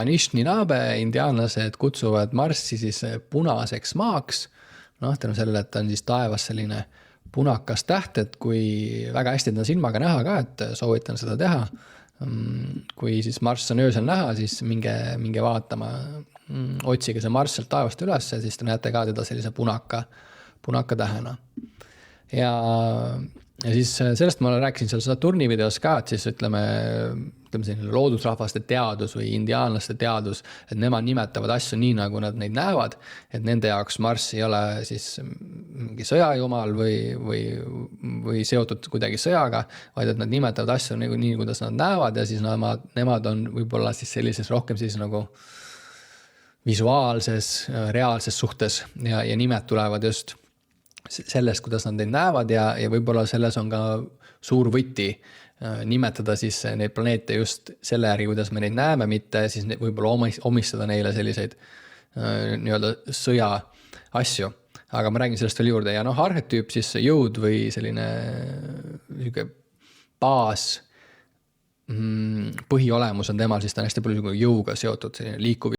Anishinaabe indiaanlased kutsuvad Marssi siis punaseks maaks, tänu sellele, et ta on siis taevas selline punakas täht, et kui väga hästi ta silmaga näha ka, et soovitan seda teha. Kui siis Marss on öösel näha, siis minge vaatama, otsige see Marss sealt taevast üles, siis te näete ka teda sellise punaka tähena. Ja siis sellest ma rääkisin seal Saturni videos ka, et siis ütleme selline loodusrahvaste teadus või indiaanlaste teadus, et nemad nimetavad asju nii, nagu nad neid näevad, et nende jaoks Marss ei ole siis mingi sõjajumal või seotud kuidagi sõjaga, vaid et nad nimetavad asju nii, kuidas nad näevad ja siis nemad on võib-olla siis sellises rohkem siis nagu visuaalses, reaalses suhtes ja nimed tulevad just sellest, kuidas nad neid näevad ja võib-olla selles on ka suur võti nimetada siis neid planeete just selle järgi, kuidas me neid näeme, mitte siis võib-olla omistada neile selliseid nii-öelda sõja asju. Aga ma räägin sellest veel juurde ja arhetüüp siis jõud või selline baas põhiolemus on temal, siis ta on hästi palju jõuga seotud, selline liikuv